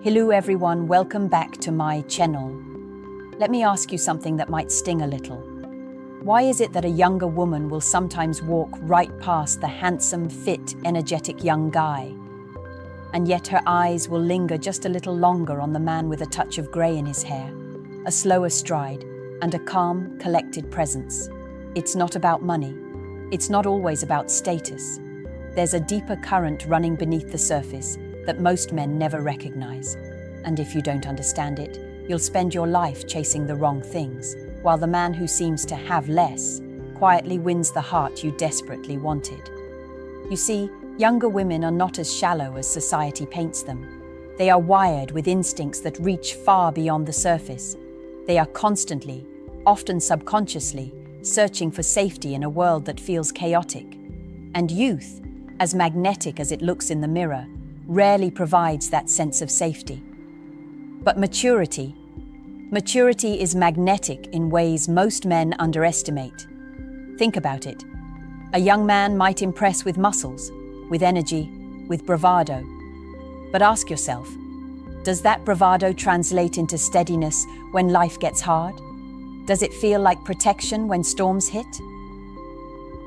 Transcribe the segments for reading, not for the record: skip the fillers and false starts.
Hello everyone, welcome back to my channel. Let me ask you something that might sting a little. Why is it that a younger woman will sometimes walk right past the handsome, fit, energetic young guy, and yet her eyes will linger just a little longer on the man with a touch of grey in his hair, a slower stride, and a calm, collected presence? It's not about money. It's not always about status. There's a deeper current running beneath the surface that most men never recognize. And if you don't understand it, you'll spend your life chasing the wrong things, while the man who seems to have less quietly wins the heart you desperately wanted. You see, younger women are not as shallow as society paints them. They are wired with instincts that reach far beyond the surface. They are constantly, often subconsciously, searching for safety in a world that feels chaotic. And youth, as magnetic as it looks in the mirror, rarely provides that sense of safety. But maturity is magnetic in ways most men underestimate. Think about it. A young man might impress with muscles, with energy, with bravado. But ask yourself, does that bravado translate into steadiness when life gets hard? Does it feel like protection when storms hit?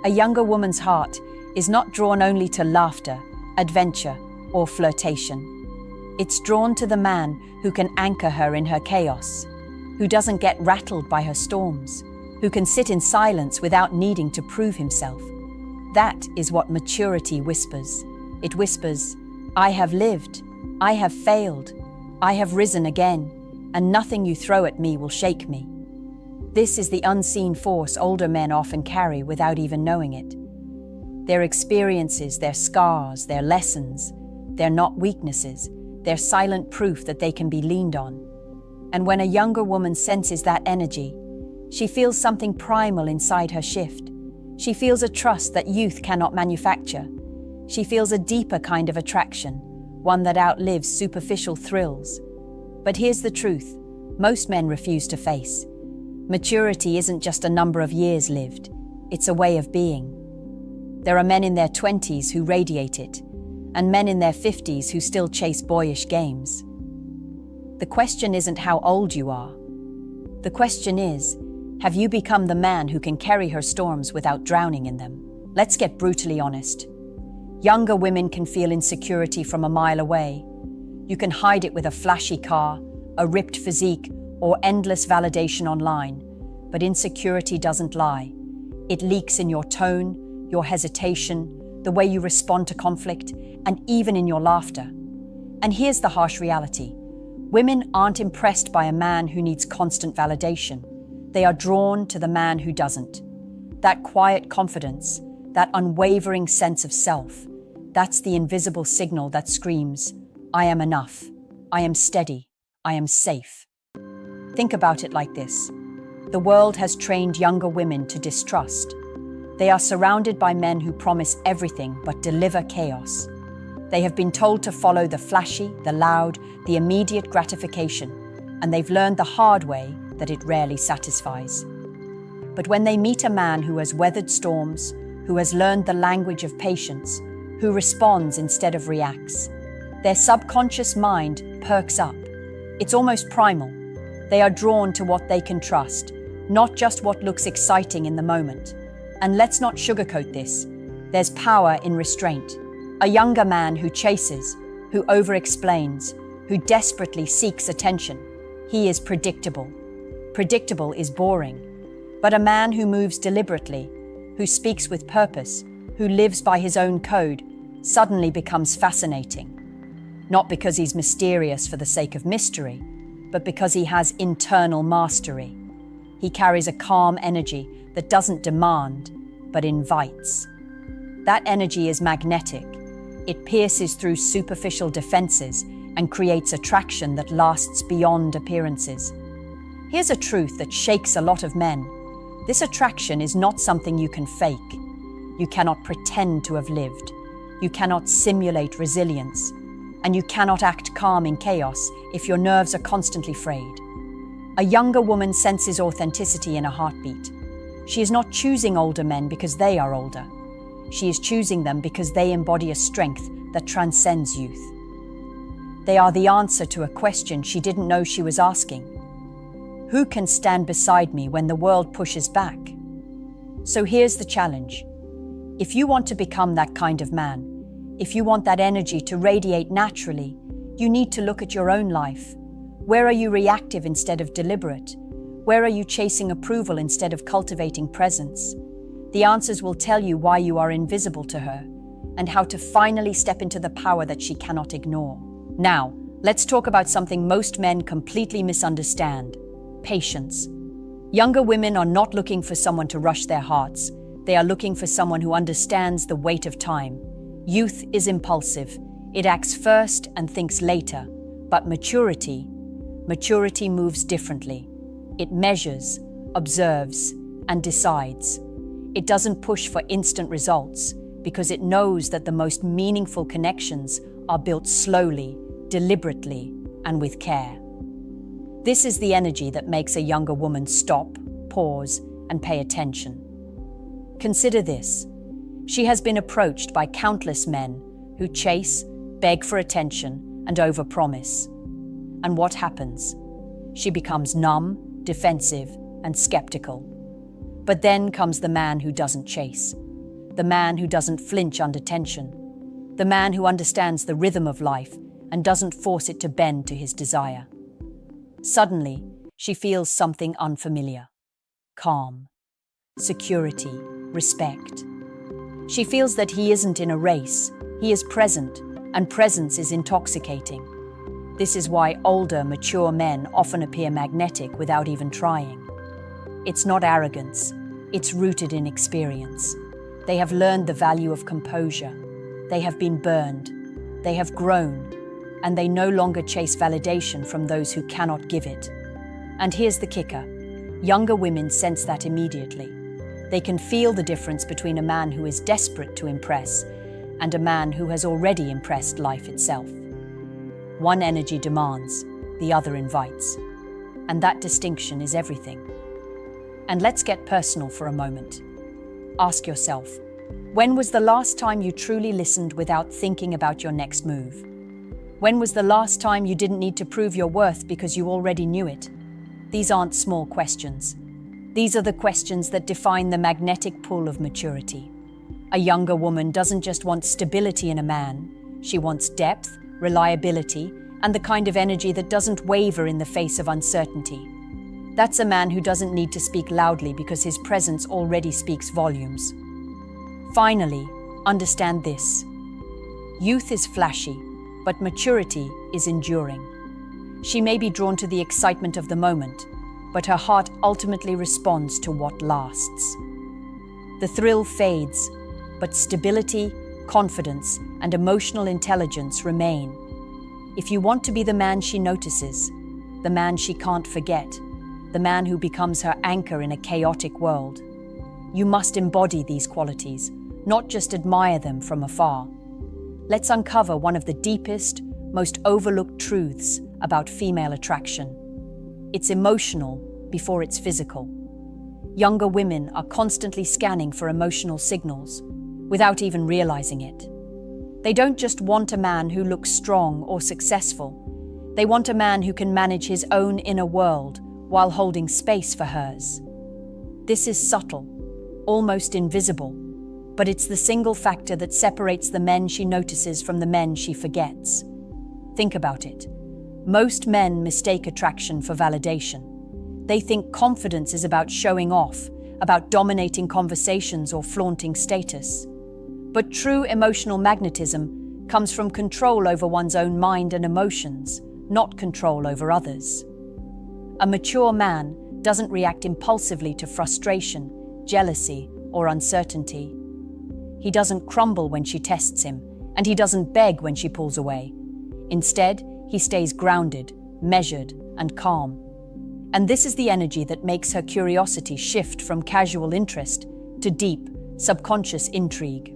A younger woman's heart is not drawn only to laughter, adventure, or flirtation. It's drawn to the man who can anchor her in her chaos, who doesn't get rattled by her storms, who can sit in silence without needing to prove himself. That is what maturity whispers. It whispers, I have lived, I have failed, I have risen again, and nothing you throw at me will shake me. This is the unseen force older men often carry without even knowing it. Their experiences, their scars, their lessons, they're not weaknesses, they're silent proof that they can be leaned on. And when a younger woman senses that energy, she feels something primal inside her shift. She feels a trust that youth cannot manufacture. She feels a deeper kind of attraction, one that outlives superficial thrills. But here's the truth, most men refuse to face. Maturity isn't just a number of years lived, it's a way of being. There are men in their 20s who radiate it, and men in their 50s who still chase boyish games. The question isn't how old you are. The question is, have you become the man who can carry her storms without drowning in them? Let's get brutally honest. Younger women can feel insecurity from a mile away. You can hide it with a flashy car, a ripped physique, or endless validation online. But insecurity doesn't lie. It leaks in your tone, your hesitation, the way you respond to conflict, and even in your laughter. And here's the harsh reality. Women aren't impressed by a man who needs constant validation. They are drawn to the man who doesn't. That quiet confidence, that unwavering sense of self, that's the invisible signal that screams, I am enough, I am steady, I am safe. Think about it like this. The world has trained younger women to distrust. They are surrounded by men who promise everything but deliver chaos. They have been told to follow the flashy, the loud, the immediate gratification, and they've learned the hard way that it rarely satisfies. But when they meet a man who has weathered storms, who has learned the language of patience, who responds instead of reacts, their subconscious mind perks up. It's almost primal. They are drawn to what they can trust, not just what looks exciting in the moment. And let's not sugarcoat this. There's power in restraint. A younger man who chases, who over-explains, who desperately seeks attention. He is predictable. Predictable is boring. But a man who moves deliberately, who speaks with purpose, who lives by his own code, suddenly becomes fascinating. Not because he's mysterious for the sake of mystery, but because he has internal mastery. He carries a calm energy that doesn't demand, but invites. That energy is magnetic. It pierces through superficial defenses and creates attraction that lasts beyond appearances. Here's a truth that shakes a lot of men. This attraction is not something you can fake. You cannot pretend to have lived. You cannot simulate resilience. And you cannot act calm in chaos if your nerves are constantly frayed. A younger woman senses authenticity in a heartbeat. She is not choosing older men because they are older. She is choosing them because they embody a strength that transcends youth. They are the answer to a question she didn't know she was asking. Who can stand beside me when the world pushes back? So here's the challenge. If you want to become that kind of man, if you want that energy to radiate naturally, you need to look at your own life. Where are you reactive instead of deliberate? Where are you chasing approval instead of cultivating presence? The answers will tell you why you are invisible to her and how to finally step into the power that she cannot ignore. Now, let's talk about something most men completely misunderstand: patience. Younger women are not looking for someone to rush their hearts. They are looking for someone who understands the weight of time. Youth is impulsive. It acts first and thinks later. But maturity moves differently. It measures, observes, and decides. It doesn't push for instant results because it knows that the most meaningful connections are built slowly, deliberately, and with care. This is the energy that makes a younger woman stop, pause, and pay attention. Consider this. She has been approached by countless men who chase, beg for attention, and overpromise. And what happens? She becomes numb, defensive, and skeptical. But then comes the man who doesn't chase, the man who doesn't flinch under tension, the man who understands the rhythm of life and doesn't force it to bend to his desire. Suddenly, she feels something unfamiliar: calm, security, respect. She feels that he isn't in a race, he is present, and presence is intoxicating. This is why older, mature men often appear magnetic without even trying. It's not arrogance, it's rooted in experience. They have learned the value of composure. They have been burned. They have grown. And they no longer chase validation from those who cannot give it. And here's the kicker. Younger women sense that immediately. They can feel the difference between a man who is desperate to impress and a man who has already impressed life itself. One energy demands, the other invites. And that distinction is everything. And let's get personal for a moment. Ask yourself, when was the last time you truly listened without thinking about your next move? When was the last time you didn't need to prove your worth because you already knew it? These aren't small questions. These are the questions that define the magnetic pull of maturity. A younger woman doesn't just want stability in a man. She wants depth, reliability, and the kind of energy that doesn't waver in the face of uncertainty. That's a man who doesn't need to speak loudly because his presence already speaks volumes. Finally, understand this. Youth is flashy, but maturity is enduring. She may be drawn to the excitement of the moment, but her heart ultimately responds to what lasts. The thrill fades, but stability, confidence, and emotional intelligence remain. If you want to be the man she notices, the man she can't forget, the man who becomes her anchor in a chaotic world, you must embody these qualities, not just admire them from afar. Let's uncover one of the deepest, most overlooked truths about female attraction. It's emotional before it's physical. Younger women are constantly scanning for emotional signals without even realizing it. They don't just want a man who looks strong or successful. They want a man who can manage his own inner world while holding space for hers. This is subtle, almost invisible, but it's the single factor that separates the men she notices from the men she forgets. Think about it. Most men mistake attraction for validation. They think confidence is about showing off, about dominating conversations or flaunting status. But true emotional magnetism comes from control over one's own mind and emotions, not control over others. A mature man doesn't react impulsively to frustration, jealousy, or uncertainty. He doesn't crumble when she tests him, and he doesn't beg when she pulls away. Instead, he stays grounded, measured, and calm. And this is the energy that makes her curiosity shift from casual interest to deep, subconscious intrigue.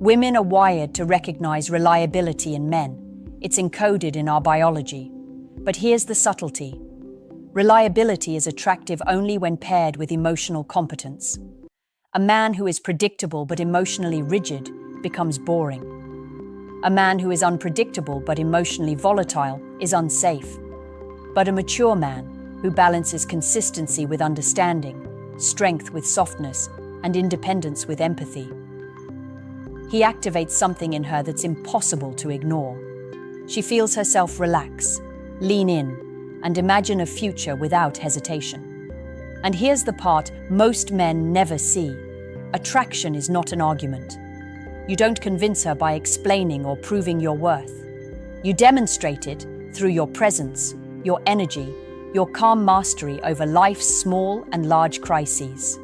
Women are wired to recognize reliability in men. It's encoded in our biology. But here's the subtlety. Reliability is attractive only when paired with emotional competence. A man who is predictable but emotionally rigid becomes boring. A man who is unpredictable but emotionally volatile is unsafe. But a mature man who balances consistency with understanding, strength with softness, and independence with empathy. He activates something in her that's impossible to ignore. She feels herself relax, lean in, and imagine a future without hesitation. And here's the part most men never see. Attraction is not an argument. You don't convince her by explaining or proving your worth. You demonstrate it through your presence, your energy, your calm mastery over life's small and large crises.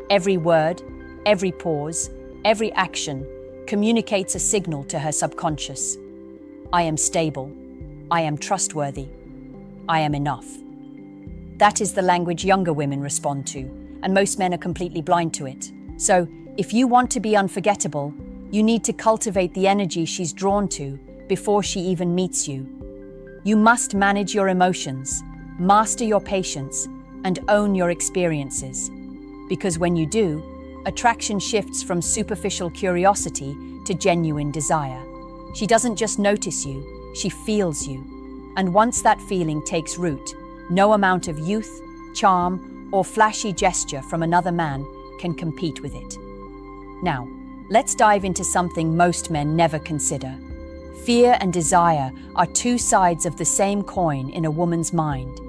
Every word, every pause, every action communicates a signal to her subconscious. I am stable. I am trustworthy. I am enough. That is the language younger women respond to, and most men are completely blind to it. So, if you want to be unforgettable, you need to cultivate the energy she's drawn to before she even meets you. You must manage your emotions, master your patience, and own your experiences. Because when you do, attraction shifts from superficial curiosity to genuine desire. She doesn't just notice you, she feels you. And once that feeling takes root, no amount of youth, charm, or flashy gesture from another man can compete with it. Now, let's dive into something most men never consider. Fear and desire are two sides of the same coin in a woman's mind.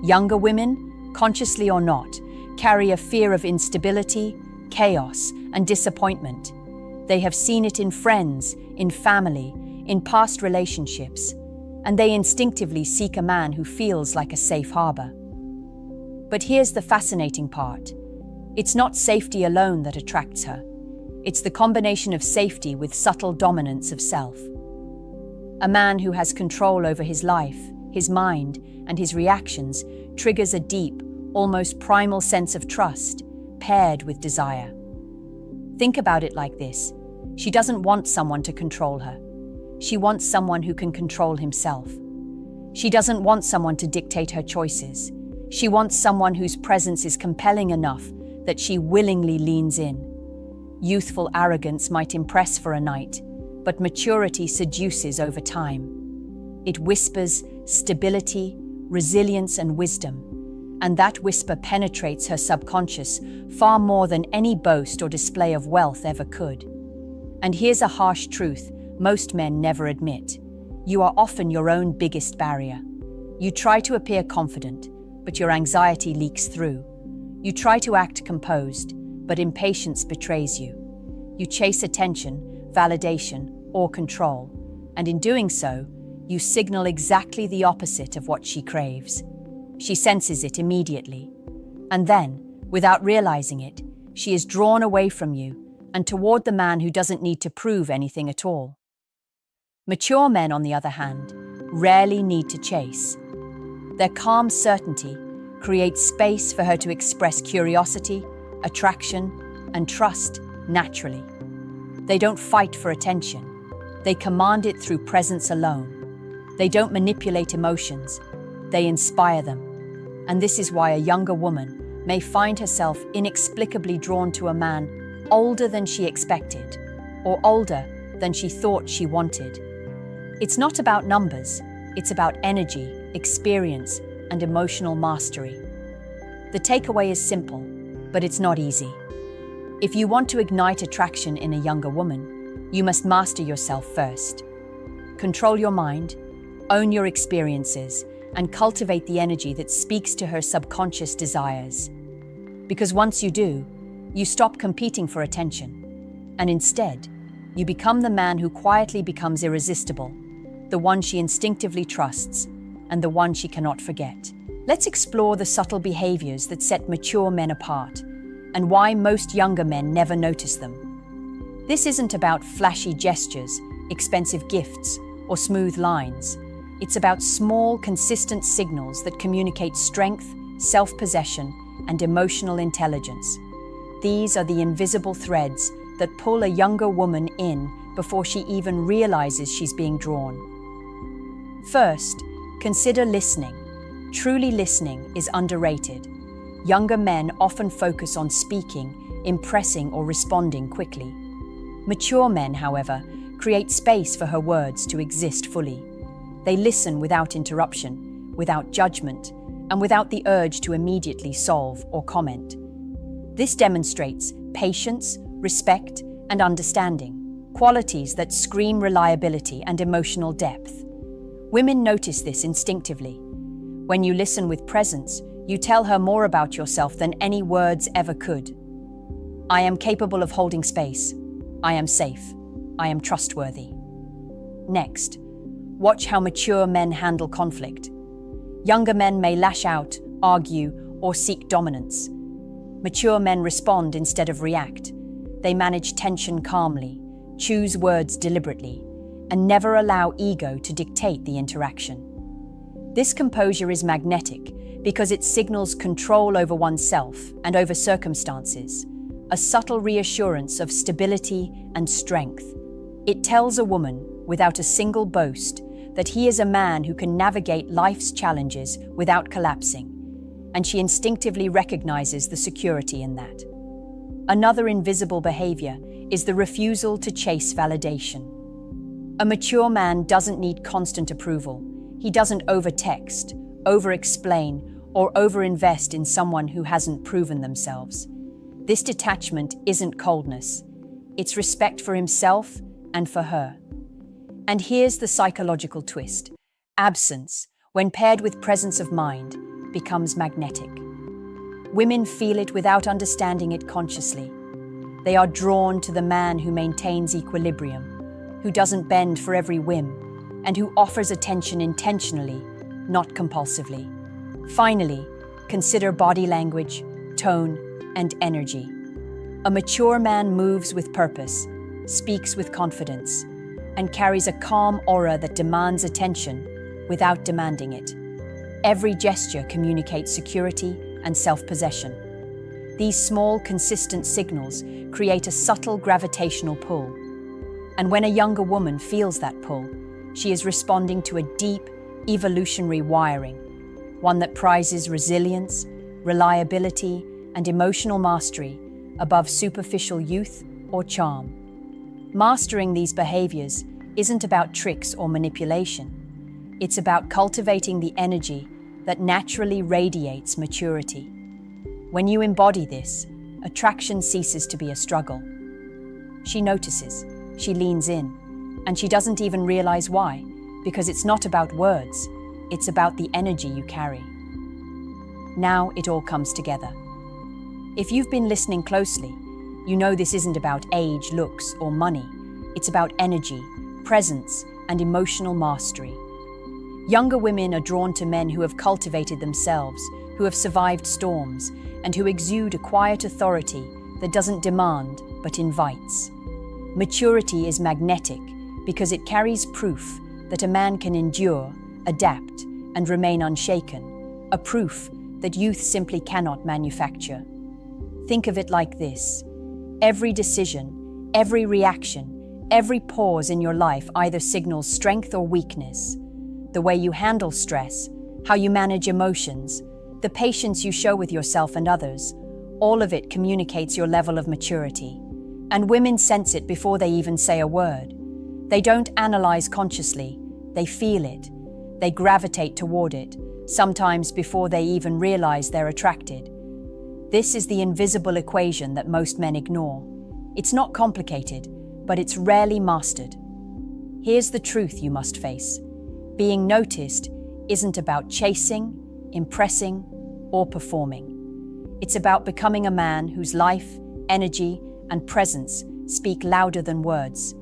Younger women, consciously or not, carry a fear of instability, chaos, and disappointment. They have seen it in friends, in family, in past relationships, and they instinctively seek a man who feels like a safe harbor. But here's the fascinating part. It's not safety alone that attracts her. It's the combination of safety with subtle dominance of self. A man who has control over his life, his mind, and his reactions triggers a deep, almost primal sense of trust, paired with desire. Think about it like this. She doesn't want someone to control her. She wants someone who can control himself. She doesn't want someone to dictate her choices. She wants someone whose presence is compelling enough that she willingly leans in. Youthful arrogance might impress for a night, but maturity seduces over time. It whispers stability, resilience, and wisdom, and that whisper penetrates her subconscious far more than any boast or display of wealth ever could. And here's a harsh truth most men never admit. You are often your own biggest barrier. You try to appear confident, but your anxiety leaks through. You try to act composed, but impatience betrays you. You chase attention, validation, or control, and in doing so, you signal exactly the opposite of what she craves. She senses it immediately. And then, without realizing it, she is drawn away from you and toward the man who doesn't need to prove anything at all. Mature men, on the other hand, rarely need to chase. Their calm certainty creates space for her to express curiosity, attraction, and trust naturally. They don't fight for attention. They command it through presence alone. They don't manipulate emotions. They inspire them. And this is why a younger woman may find herself inexplicably drawn to a man older than she expected, or older than she thought she wanted. It's not about numbers, it's about energy, experience, and emotional mastery. The takeaway is simple, but it's not easy. If you want to ignite attraction in a younger woman, you must master yourself first. Control your mind, own your experiences, and cultivate the energy that speaks to her subconscious desires. Because once you do, you stop competing for attention, and instead, you become the man who quietly becomes irresistible, the one she instinctively trusts, and the one she cannot forget. Let's explore the subtle behaviors that set mature men apart, and why most younger men never notice them. This isn't about flashy gestures, expensive gifts, or smooth lines. It's about small, consistent signals that communicate strength, self-possession, and emotional intelligence. These are the invisible threads that pull a younger woman in before she even realizes she's being drawn. First, consider listening. Truly listening is underrated. Younger men often focus on speaking, impressing, or responding quickly. Mature men, however, create space for her words to exist fully. They listen without interruption, without judgment, and without the urge to immediately solve or comment. This demonstrates patience, respect, and understanding, qualities that scream reliability and emotional depth. Women notice this instinctively. When you listen with presence, you tell her more about yourself than any words ever could. I am capable of holding space. I am safe. I am trustworthy. Next, watch how mature men handle conflict. Younger men may lash out, argue, or seek dominance. Mature men respond instead of react. They manage tension calmly, choose words deliberately, and never allow ego to dictate the interaction. This composure is magnetic because it signals control over oneself and over circumstances, a subtle reassurance of stability and strength. It tells a woman, without a single boast, that he is a man who can navigate life's challenges without collapsing, and she instinctively recognizes the security in that. Another invisible behavior is the refusal to chase validation. A mature man doesn't need constant approval. He doesn't over-text, over-explain, or over-invest in someone who hasn't proven themselves. This detachment isn't coldness. It's respect for himself and for her. And here's the psychological twist. Absence, when paired with presence of mind, becomes magnetic. Women feel it without understanding it consciously. They are drawn to the man who maintains equilibrium, who doesn't bend for every whim, and who offers attention intentionally, not compulsively. Finally, consider body language, tone, and energy. A mature man moves with purpose, speaks with confidence, and carries a calm aura that demands attention without demanding it. Every gesture communicates security and self-possession. These small, consistent signals create a subtle gravitational pull. And when a younger woman feels that pull, she is responding to a deep, evolutionary wiring, one that prizes resilience, reliability, and emotional mastery above superficial youth or charm. Mastering these behaviors isn't about tricks or manipulation. It's about cultivating the energy that naturally radiates maturity. When you embody this, attraction ceases to be a struggle. She notices, she leans in, and she doesn't even realize why, because it's not about words, it's about the energy you carry. Now it all comes together. If you've been listening closely, you know this isn't about age, looks, or money. It's about energy, presence, and emotional mastery. Younger women are drawn to men who have cultivated themselves, who have survived storms, and who exude a quiet authority that doesn't demand but invites. Maturity is magnetic because it carries proof that a man can endure, adapt, and remain unshaken, a proof that youth simply cannot manufacture. Think of it like this. Every decision, every reaction, every pause in your life either signals strength or weakness. The way you handle stress, how you manage emotions, the patience you show with yourself and others, all of it communicates your level of maturity. And women sense it before they even say a word. They don't analyze consciously, they feel it. They gravitate toward it, sometimes before they even realize they're attracted. This is the invisible equation that most men ignore. It's not complicated, but it's rarely mastered. Here's the truth you must face. Being noticed isn't about chasing, impressing, or performing. It's about becoming a man whose life, energy, and presence speak louder than words.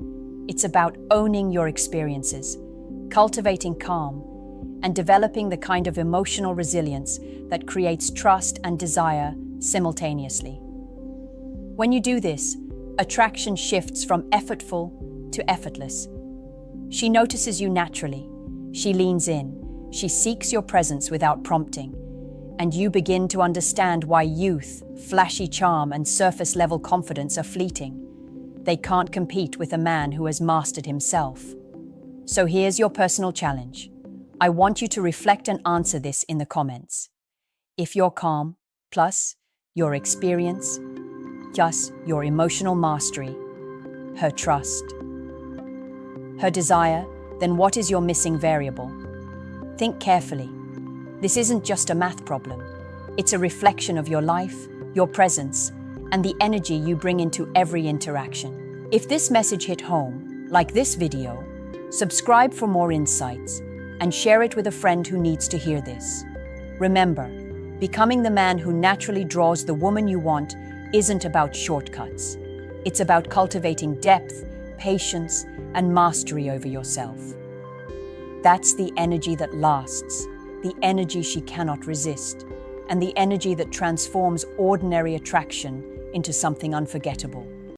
It's about owning your experiences, cultivating calm, and developing the kind of emotional resilience that creates trust and desire simultaneously. When you do this, attraction shifts from effortful to effortless. She notices you naturally. She leans in. She seeks your presence without prompting. And you begin to understand why youth, flashy charm, and surface-level confidence are fleeting. They can't compete with a man who has mastered himself. So here's your personal challenge. I want you to reflect and answer this in the comments. If you're calm, plus your experience, plus your emotional mastery, her trust, her desire, then what is your missing variable? Think carefully. This isn't just a math problem. It's a reflection of your life, your presence, and the energy you bring into every interaction. If this message hit home, like this video, subscribe for more insights and share it with a friend who needs to hear this. Remember, becoming the man who naturally draws the woman you want isn't about shortcuts. It's about cultivating depth, patience, and mastery over yourself. That's the energy that lasts, the energy she cannot resist, and the energy that transforms ordinary attraction into something unforgettable.